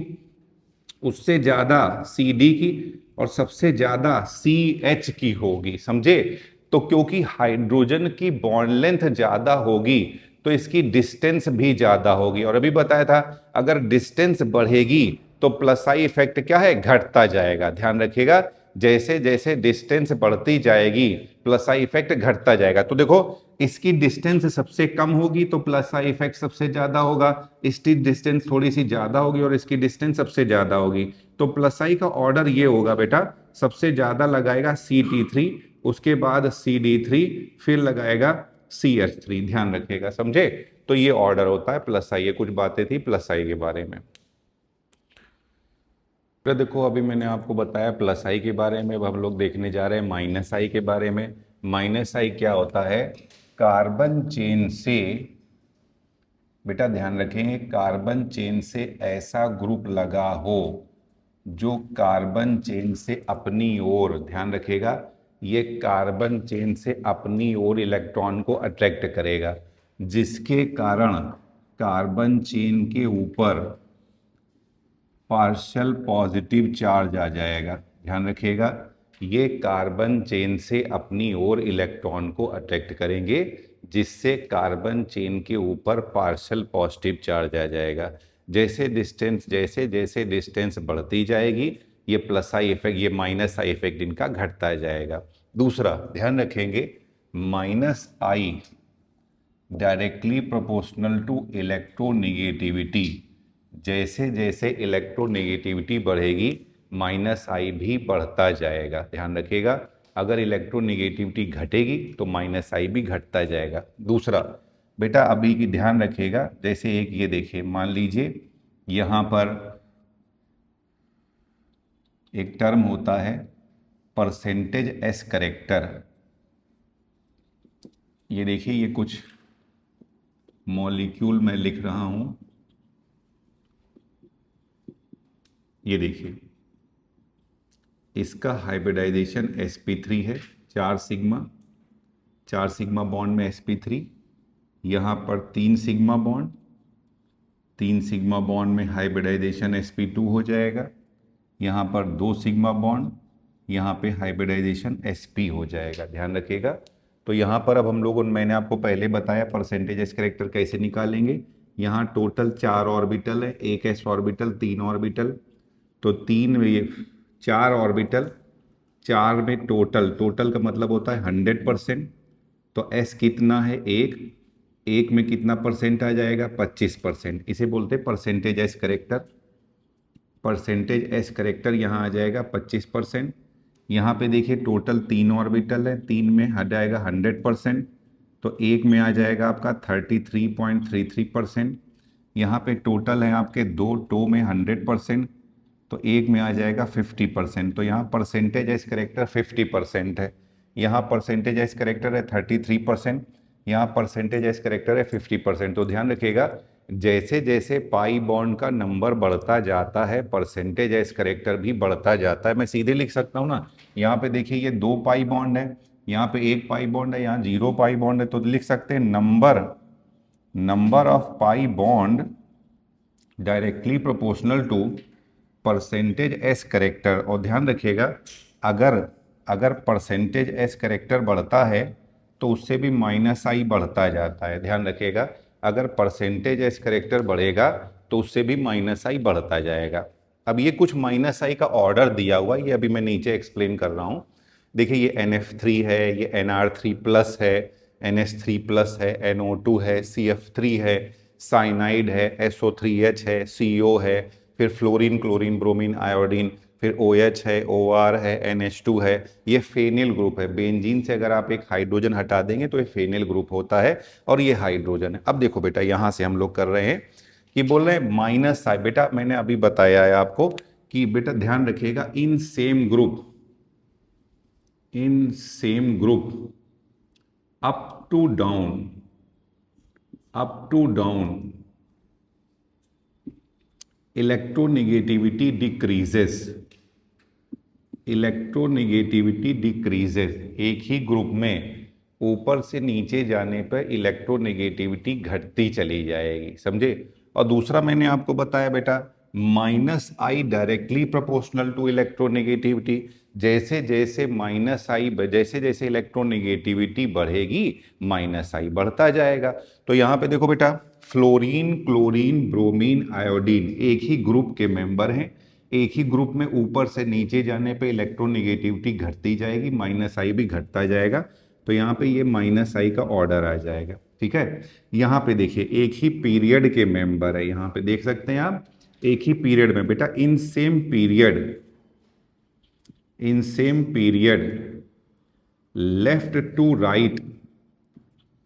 उससे ज्यादा डी की, और सबसे ज्यादा एच की होगी। समझे? तो क्योंकि हाइड्रोजन की बॉन्ड लेंथ ज्यादा होगी तो इसकी डिस्टेंस भी ज्यादा होगी। और अभी बताया था अगर डिस्टेंस बढ़ेगी तो प्लस आई इफेक्ट क्या है, घटता जाएगा। ध्यान रखिएगा, जैसे जैसे डिस्टेंस बढ़ती जाएगी प्लस आई इफेक्ट घटता जाएगा। तो देखो इसकी डिस्टेंस सबसे कम होगी तो प्लस आई इफेक्ट सबसे ज्यादा होगा, इसकी डिस्टेंस थोड़ी सी ज्यादा होगी और इसकी डिस्टेंस सबसे ज्यादा होगी। तो प्लस आई का ऑर्डर ये होगा बेटा, सबसे ज्यादा लगाएगा Ct3, उसके बाद CD3, फिर लगाएगा CH3। ध्यान रखिएगा, समझे? तो ये ऑर्डर होता है प्लस आई। ये कुछ बातें थी प्लस आई के बारे में। फिर देखो अभी मैंने आपको बताया प्लस आई के बारे में, अब हम लोग देखने जा रहे हैं माइनस आई के बारे में। माइनस आई क्या होता है, कार्बन चेन से, बेटा ध्यान रखेंगे, कार्बन चेन से ऐसा ग्रुप लगा हो जो कार्बन चेन से अपनी ओर, ध्यान रखिएगा, ये कार्बन चेन से अपनी ओर इलेक्ट्रॉन को अट्रैक्ट करेगा, जिसके कारण कार्बन चेन के ऊपर पार्शियल पॉजिटिव चार्ज आ जाएगा। ध्यान रखिएगा, ये कार्बन चेन से अपनी ओर इलेक्ट्रॉन को अट्रैक्ट करेंगे, जिससे कार्बन चेन के ऊपर पार्शियल पॉजिटिव चार्ज आ जाएगा। जैसे जैसे डिस्टेंस बढ़ती जाएगी ये प्लस आई इफेक्ट, ये माइनस आई इफेक्ट इनका घटता जाएगा। दूसरा ध्यान रखेंगे, minus I directly proportional to electronegativity. जैसे जैसे इलेक्ट्रोनेगेटिविटी बढ़ेगी माइनस आई भी बढ़ता जाएगा। ध्यान रखिएगा, अगर इलेक्ट्रोनेगेटिविटी घटेगी तो माइनस आई भी घटता जाएगा। दूसरा बेटा अभी की ध्यान रखिएगा, जैसे एक ये देखिए, मान लीजिए यहाँ पर एक टर्म होता है परसेंटेज एस करेक्टर। ये देखिए, ये कुछ मॉलिक्यूल मैं लिख रहा हूं, ये देखिए इसका हाइब्रिडाइजेशन sp3 है, 4 सिग्मा बॉन्ड में sp3, यहाँ पर 3 सिग्मा बॉन्ड, 3 सिग्मा बॉन्ड में हाइब्रिडाइजेशन sp2 हो जाएगा, यहाँ पर 2 सिग्मा बॉन्ड, यहाँ पे हाइब्रिडाइजेशन sp हो जाएगा। ध्यान रखिएगा, तो यहाँ पर अब हम लोग, मैंने आपको पहले बताया परसेंटेज एस करेक्टर कैसे निकालेंगे। यहाँ टोटल 4 ऑर्बिटल है, एक एस ऑर्बिटल, 3 ऑर्बिटल, तो 4 ऑर्बिटल, 4 में टोटल का मतलब होता है 100%। तो एस कितना है, एक में कितना परसेंट आ जाएगा, 25%। इसे बोलते हैं percentage s character. Percentage s character यहाँ आ जाएगा 25%। यहाँ पे देखिए टोटल 3 ऑर्बिटल है, 3 में हट जाएगा 100%, तो एक में आ जाएगा आपका 33.33%। यहाँ पे टोटल है आपके 2 टो में 100%, तो एक में आ जाएगा 50%। तो यहाँ परसेंटेज एस करेक्टर 50% है, यहाँ परसेंटेज एस करेक्टर है 33%, यहाँ परसेंटेज एस करेक्टर है 50%। तो ध्यान रखिएगा, जैसे जैसे पाई बॉन्ड का नंबर बढ़ता जाता है परसेंटेज एस करेक्टर भी बढ़ता जाता है। मैं सीधे लिख सकता हूँ ना, यहाँ पे देखिए ये 2 पाई बॉन्ड है, यहाँ पे 1 पाई बॉन्ड है, यहाँ 0 पाई बॉन्ड है, तो लिख सकते हैं number of pi bond directly proportional to percentage s character. और ध्यान रखिएगा, अगर परसेंटेज एस करेक्टर बढ़ता है तो उससे भी माइनस आई बढ़ता जाता है। ध्यान रखिएगा, अगर परसेंटेज एस करेक्टर बढ़ेगा तो उससे भी माइनस आई बढ़ता जाएगा। अब ये कुछ माइनस आई का ऑर्डर दिया हुआ है, ये अभी मैं नीचे एक्सप्लेन कर रहा हूँ। देखिए ये NF3 है, ये Nr3+ है, NH3+ है, NO2 है, CF3 है, साइनाइड है, SO3H है, CO है, फिर फ्लोरीन, क्लोरीन, ब्रोमीन, आयोडीन, फिर OH है, OR है, NH2 है। ये फेनिल ग्रुप है। बेंजीन से अगर आप एक हाइड्रोजन हटा देंगे तो ये फेनिल ग्रुप होता है और ये हाइड्रोजन है। अब देखो बेटा, यहाँ से हम लोग कर रहे हैं कि बोल रहे हैं माइनस आई। बेटा मैंने अभी बताया है आपको कि बेटा ध्यान रखिएगा, in same group up to down electronegativity decreases. एक ही ग्रुप में ऊपर से नीचे जाने पर इलेक्ट्रोनेगेटिविटी घटती चली जाएगी, समझे। और दूसरा मैंने आपको बताया बेटा, minus I directly proportional to electronegativity. जैसे जैसे इलेक्ट्रोनेगेटिविटी बढ़ेगी माइनस आई बढ़ता जाएगा। तो यहाँ पे देखो बेटा, फ्लोरीन, क्लोरीन, ब्रोमीन, आयोडीन एक ही ग्रुप के मेंबर हैं। एक ही ग्रुप में ऊपर से नीचे जाने पे इलेक्ट्रोनेगेटिविटी घटती जाएगी, माइनस आई भी घटता जाएगा। तो यहाँ पे ये माइनस आई का ऑर्डर आ जाएगा, ठीक है। यहाँ पे देखिए, एक ही पीरियड के मेंबर है, यहाँ पे देख सकते हैं आप, एक ही पीरियड में बेटा, in same period left to right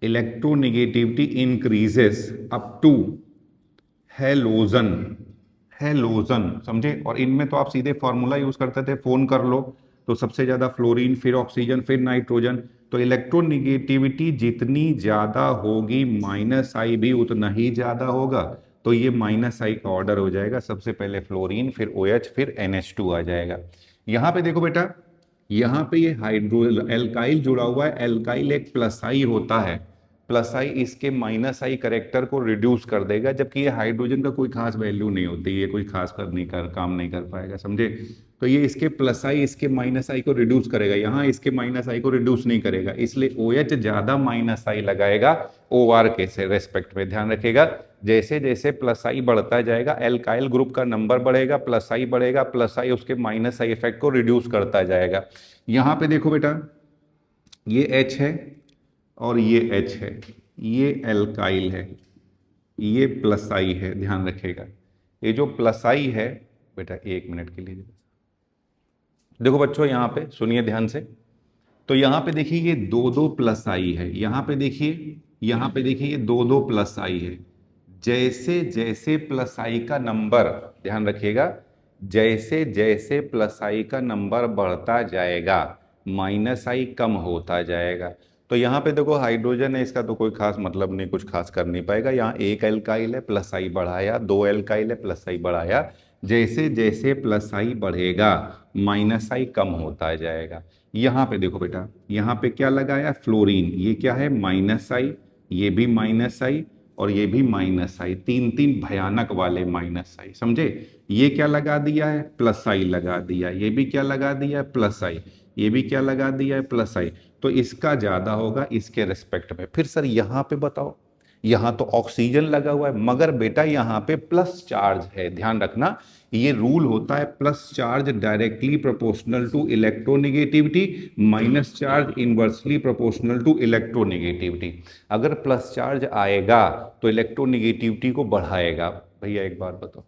electronegativity increases up to halogen, समझे। और इनमें तो आप सीधे फॉर्मूला यूज करते थे, फोन कर लो तो सबसे ज्यादा फ्लोरीन, फिर ऑक्सीजन, फिर नाइट्रोजन। तो इलेक्ट्रोनेगेटिविटी जितनी ज्यादा होगी माइनस आई भी उतना ही ज्यादा होगा। तो ये माइनस आई का ऑर्डर हो जाएगा, सबसे पहले फ्लोरीन, फिर OH, फिर NH2 आ जाएगा। यहां पे देखो बेटा, यहाँ पे ये हाइड्रो एल्काइल जुड़ा हुआ है, एल्काइल एक प्लस आई होता है, प्लस आई इसके माइनस आई करेक्टर को रिड्यूस कर देगा, जबकि ये हाइड्रोजन का कोई खास वैल्यू नहीं होती, ये कोई खास काम नहीं कर पाएगा, समझे। तो ये इसके प्लस आई इसके माइनस आई को रिड्यूस करेगा, यहाँ इसके माइनस आई को रिड्यूस नहीं करेगा, इसलिए OH ज्यादा माइनस आई लगाएगा OR के से रेस्पेक्ट में। ध्यान रखिएगा, जैसे जैसे प्लस आई बढ़ता जाएगा एल्काइल ग्रुप का नंबर बढ़ेगा, प्लस आई बढ़ेगा, प्लस आई उसके माइनस आई इफेक्ट को रिड्यूस करता जाएगा। यहां पे देखो बेटा, ये H है और ये H है, ये एल्काइल है, ये प्लस आई है। ध्यान रखिएगा, ये जो प्लस आई है बेटा, 1 मिनट के लिए देखो बच्चों, यहां पे सुनिए ध्यान से। तो यहां पे देखिए, ये 2 प्लस आई है, यहां पे देखिए, ये 2 प्लस आई है। जैसे जैसे प्लस आई का नंबर, ध्यान रखिएगा, जैसे जैसे प्लस आई का नंबर बढ़ता जाएगा माइनस आई कम होता जाएगा। तो यहाँ पे देखो, हाइड्रोजन है, इसका तो कोई खास मतलब नहीं, कुछ खास कर नहीं पाएगा। यहाँ एक एल्काइल है, प्लस आई बढ़ाया, 2 एल्काइल है, प्लस आई बढ़ाया, जैसे जैसे प्लस आई बढ़ेगा माइनस आई कम होता जाएगा। यहाँ पे देखो बेटा, यहाँ पे क्या लगाया, फ्लोरीन, ये क्या है, माइनस आई, ये भी माइनस आई और ये भी माइनस आई, 3 भयानक वाले माइनस आई, समझे। ये क्या लगा दिया है, प्लस आई लगा दिया, ये भी क्या लगा दिया है, प्लस आई, ये भी क्या लगा दिया है, प्लस आई। तो इसका ज्यादा होगा इसके रिस्पेक्ट में। फिर सर यहाँ पे बताओ, यहाँ तो ऑक्सीजन लगा हुआ है, मगर बेटा यहाँ पे प्लस चार्ज है। ध्यान रखना, ये रूल होता है, plus charge directly proportional to electronegativity, minus charge inversely proportional to electronegativity. अगर प्लस चार्ज आएगा तो इलेक्ट्रोनेगेटिविटी को बढ़ाएगा। भैया एक बात बताओ,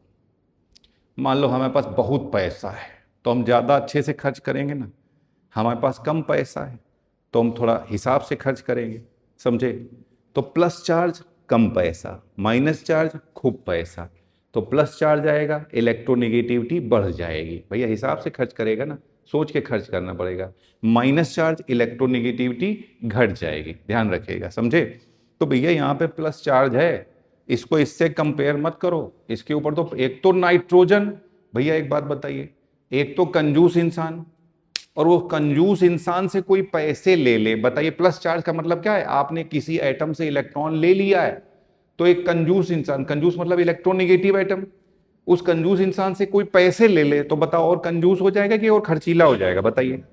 मान लो हमारे पास बहुत पैसा है तो हम ज़्यादा अच्छे से खर्च करेंगे ना, हमारे पास कम पैसा है तो हम थोड़ा हिसाब से खर्च करेंगे, समझे। तो प्लस चार्ज कम पैसा, माइनस चार्ज खूब पैसा, तो प्लस चार्ज आएगा, इलेक्ट्रोनेगेटिविटी बढ़ जाएगी। भैया हिसाब से खर्च करेगा ना, सोच के खर्च करना पड़ेगा। माइनस चार्ज इलेक्ट्रोनेगेटिविटी घट जाएगी, ध्यान रखिएगा, समझे। तो भैया यहाँ पे प्लस चार्ज है, इसको इससे कंपेयर मत करो, इसके ऊपर तो एक तो नाइट्रोजन, भैया एक बात बताइए, एक तो कंजूस इंसान, और वो कंजूस इंसान से कोई पैसे ले ले, बताइए प्लस चार्ज का मतलब क्या है, आपने किसी एटम से इलेक्ट्रॉन ले लिया है, तो एक कंजूस इंसान, कंजूस मतलब इलेक्ट्रोनेगेटिव एटम, उस कंजूस इंसान से कोई पैसे ले ले, तो बताओ और कंजूस हो जाएगा कि और खर्चीला हो जाएगा, बताइए,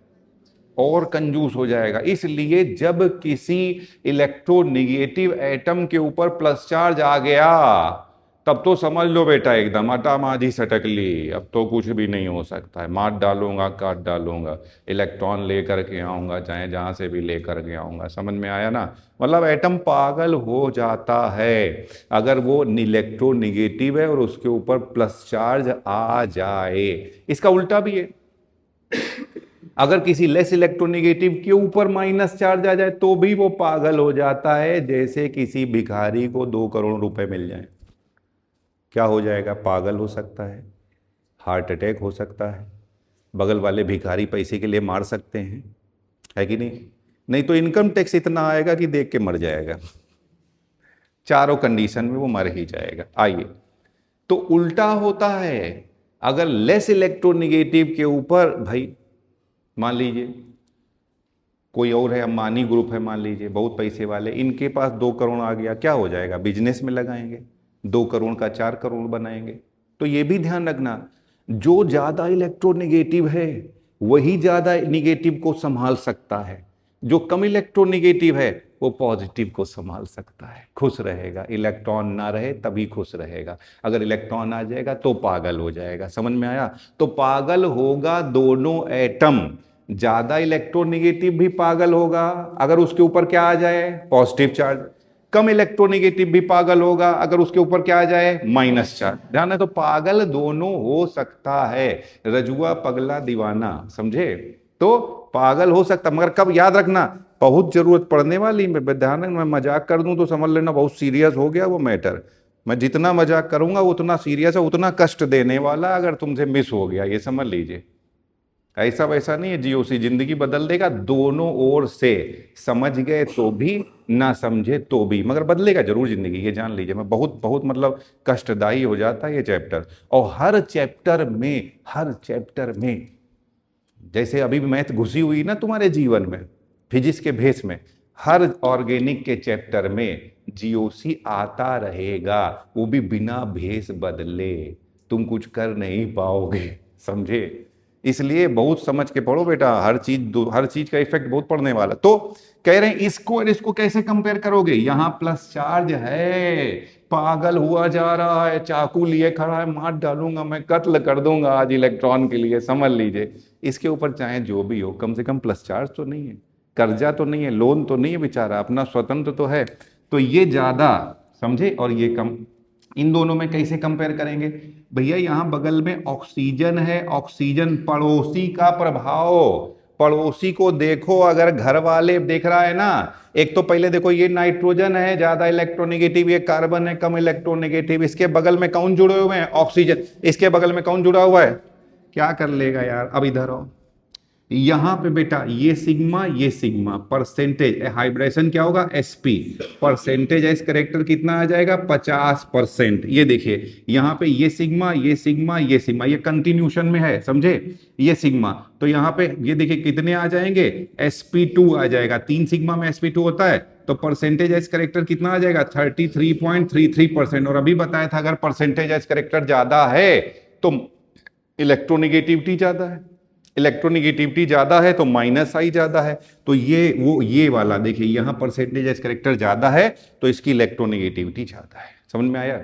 और कंजूस हो जाएगा। इसलिए जब किसी इलेक्ट्रोनेगेटिव एटम के ऊपर प्लस चार्ज आ गया तब तो समझ लो बेटा एकदम आटा माझी सटक ली, अब तो कुछ भी नहीं हो सकता है, मार डालूंगा, काट डालूंगा, इलेक्ट्रॉन लेकर के आऊंगा, चाहे जहां से भी लेकर के आऊंगा। समझ में आया ना, मतलब एटम पागल हो जाता है अगर वो इलेक्ट्रोनेगेटिव है और उसके ऊपर प्लस चार्ज आ जाए। इसका उल्टा भी है, अगर किसी लेस इलेक्ट्रोनेगेटिव के ऊपर माइनस चार्ज आ जाए तो भी वो पागल हो जाता है, जैसे किसी भिखारी को 2 करोड़ रुपए मिल जाए, क्या हो जाएगा, पागल हो सकता है। हार्ट अटैक हो सकता है, बगल वाले भिखारी पैसे के लिए मार सकते हैं, है कि नहीं? नहीं तो इनकम टैक्स इतना आएगा कि देख के मर जाएगा। चारों कंडीशन में वो मर ही जाएगा। आइए, तो उल्टा होता है, अगर लेस इलेक्ट्रोनेगेटिव के ऊपर, भाई मान लीजिए कोई और है, अंबानी ग्रुप है मान लीजिए, बहुत पैसे वाले, इनके पास 2 करोड़ आ गया, क्या हो जाएगा? बिजनेस में लगाएंगे, 2 करोड़ का 4 करोड़ बनाएंगे। तो ये भी ध्यान रखना, जो ज्यादा इलेक्ट्रोनेगेटिव है वही ज्यादा निगेटिव को संभाल सकता है, जो कम इलेक्ट्रोनेगेटिव है वो पॉजिटिव को संभाल सकता है, खुश रहेगा। इलेक्ट्रॉन ना रहे तभी खुश रहेगा, अगर इलेक्ट्रॉन आ जाएगा तो पागल हो जाएगा। समझ में आया? तो पागल होगा दोनों एटम, ज्यादा इलेक्ट्रोनेगेटिव भी पागल होगा अगर उसके ऊपर क्या आ जाए? Positive charge. कम इलेक्ट्रोनेगेटिव भी पागल होगा अगर उसके ऊपर क्या आ जाए? Minus charge. ध्यान है, तो पागल दोनों हो सकता है, रजुआ पगला दीवाना, समझे? तो पागल हो सकता, मगर कब? याद रखना, बहुत जरूरत पड़ने वाली। मैं ध्यान रखना, मैं मजाक कर दूं तो समझ लेना बहुत सीरियस हो गया वो मैटर। मैं जितना मजाक करूंगा उतना सीरियस है, उतना कष्ट देने वाला अगर तुमसे मिस हो गया, ये समझ लीजिए। ऐसा वैसा नहीं है, जीओसी जिंदगी बदल देगा दोनों ओर से, समझ गए तो भी, ना समझे तो भी, मगर बदलेगा जरूर जिंदगी, ये जान लीजिए। मैं बहुत बहुत मतलब कष्टदायी हो जाता है ये चैप्टर। और हर चैप्टर में जैसे अभी भी मैथ घुसी हुई ना तुम्हारे जीवन में फिजिक्स के भेस में, हर ऑर्गेनिक के चैप्टर में जीओसी आता रहेगा, वो भी बिना भेस बदले। तुम कुछ कर नहीं पाओगे, समझे? इसलिए बहुत समझ के पढ़ो बेटा, हर चीज का इफेक्ट बहुत पड़ने वाला। तो कह रहे हैं इसको और इसको कैसे कंपेयर करोगे? यहां प्लस चार्ज है, पागल हुआ जा रहा है, चाकू लिए खड़ा है, मार डालूंगा मैं, कत्ल कर दूंगा आज इलेक्ट्रॉन के लिए, समझ लीजिए। इसके ऊपर चाहे जो भी हो, कम से कम प्लस चार्ज तो नहीं है, कर्जा तो नहीं है, लोन तो नहीं है बेचारा, अपना स्वतंत्र तो है। तो ये ज्यादा, समझे, और ये कम। इन दोनों में कैसे कंपेयर करेंगे? भैया यहां बगल में ऑक्सीजन है, ऑक्सीजन पड़ोसी का प्रभाव, पड़ोसी को देखो, अगर घर वाले देख रहा है ना, एक तो पहले देखो ये नाइट्रोजन है ज्यादा इलेक्ट्रोनेगेटिव, ये कार्बन है कम इलेक्ट्रोनेगेटिव, इसके बगल में कौन जुड़े हुए हैं? ऑक्सीजन। इसके बगल में कौन जुड़ा हुआ है? क्या कर लेगा यार, अब इधर आओ, यहां पे बेटा ये सिग्मा परसेंटेज हाइब्रेशन क्या होगा? sp, परसेंटेज एस करेक्टर कितना आ जाएगा? 50%। ये देखिए यहां पे ये सिग्मा ये कंटिन्यूशन में है, समझे? ये सिग्मा, तो यहां पे ये देखिए कितने आ जाएंगे? sp2 आ जाएगा, 3 सिग्मा में sp2 होता है, तो परसेंटेज एस करेक्टर कितना आ जाएगा? 33.33%। और अभी बताया था अगर परसेंटेज एस करेक्टर ज्यादा है तो इलेक्ट्रोनेगेटिविटी ज्यादा है, इलेक्ट्रोनेगेटिविटी ज्यादा है तो माइनस आई ज्यादा है। तो ये वाला देखिए, यहां परसेंटेज एस करेक्टर ज्यादा है तो इसकी इलेक्ट्रोनेगेटिविटी ज्यादा है। समझ में आया?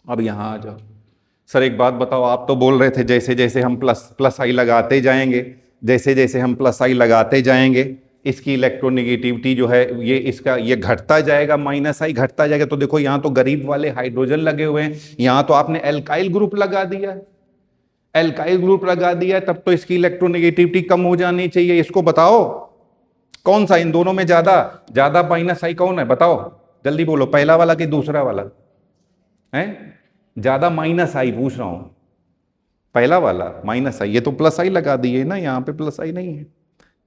अब यहां आ जाओ। सर एक बात बताओ, आप तो बोल रहे थे जैसे जैसे हम प्लस आई लगाते जाएंगे, जैसे जैसे हम प्लस आई लगाते जाएंगे इसकी इलेक्ट्रोनेगेटिविटी जो है ये घटता जाएगा, माइनस आई घटता जाएगा। तो देखो यहां तो गरीब वाले हाइड्रोजन लगे हुए हैं, यहां तो आपने एल्काइल ग्रुप लगा दिया है, एल्काइल ग्रुप लगा दिया, तब तो इसकी इलेक्ट्रोनेगेटिविटी कम हो जानी चाहिए। इसको बताओ कौन सा इन दोनों में ज्यादा माइनस आई कौन है? बताओ जल्दी बोलो, पहला वाला कि दूसरा वाला है? ज्यादा माइनस आई पूछ रहा हूं, पहला वाला माइनस आई, ये तो प्लस आई लगा दिए ना, यहां पे प्लस आई नहीं है,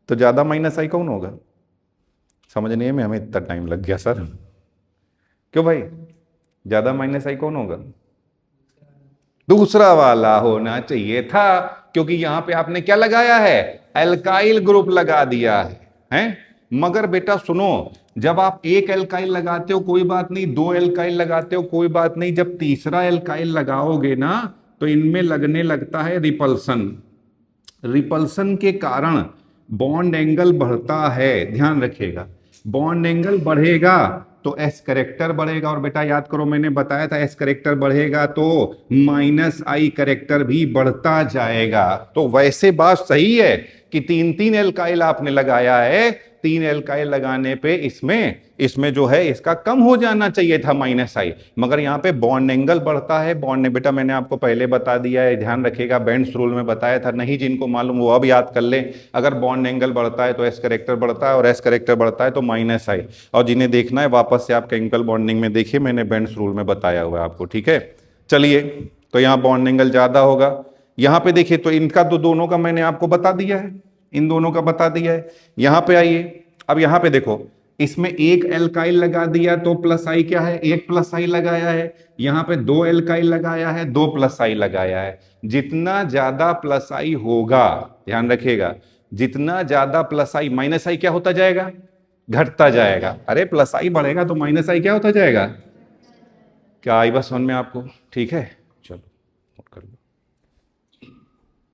तो ज्यादा माइनस आई कौन होगा? समझने में हमें इतना टाइम लग गया सर, क्यों भाई? ज्यादा माइनस आई कौन होगा? दूसरा वाला होना चाहिए था, क्योंकि यहां पे आपने क्या लगाया है? एल्काइल ग्रुप लगा दिया है? मगर बेटा सुनो, जब आप एक एल्काइल लगाते हो कोई बात नहीं, 2 एल्काइल लगाते हो कोई बात नहीं, जब तीसरा एल्काइल लगाओगे ना तो इनमें लगने लगता है रिपल्सन। रिपल्सन के कारण बॉन्ड एंगल बढ़ता है, ध्यान रखिएगा, बॉन्ड एंगल बढ़ेगा तो एस करेक्टर बढ़ेगा। और बेटा याद करो मैंने बताया था एस करेक्टर बढ़ेगा तो माइनस आई करेक्टर भी बढ़ता जाएगा। तो वैसे बात सही है कि 3 एल्काइल आपने लगाया है, 3 एल्काइल लगाने पे इसमें जो है इसका कम हो जाना चाहिए था माइनस आई, मगर यहाँ पे बॉन्ड एंगल बढ़ता है। बॉन्ड ने बेटा मैंने आपको पहले बता दिया है, ध्यान रखिएगा, बेंड्स रूल में बताया था, नहीं जिनको मालूम वो अब याद कर लें। अगर बॉन्ड एंगल बढ़ता है तो एस करेक्टर बढ़ता है, और एस करेक्टर बढ़ता है तो माइनस आई। और जिन्हें देखना है वापस से आप केमिकल बॉन्डिंग में देखिए, मैंने बेंड्स रूल में बताया हुआ है आपको, ठीक है? चलिए, तो यहाँ बॉन्ड एंगल ज्यादा होगा, यहां पे देखिए तो इनका तो दोनों का मैंने आपको बता दिया है, इन दोनों का बता दिया है। यहां पे आइए, अब यहां पे देखो, इसमें एक एल्काइल लगा दिया तो प्लस आई क्या है, एक प्लस आई लगाया है। यहां पे दो एल्काइल लगाया है, दो प्लस आई लगाया है। जितना ज्यादा प्लस आई होगा, ध्यान रखिएगा, जितना ज्यादा प्लस आई, माइनस आई क्या होता जाएगा, घटता जाएगा। अरे प्लस आई बढ़ेगा तो माइनस आई क्या होता जाएगा। क्या आई बात समझ में आपको? ठीक है, चलो नोट कर लो।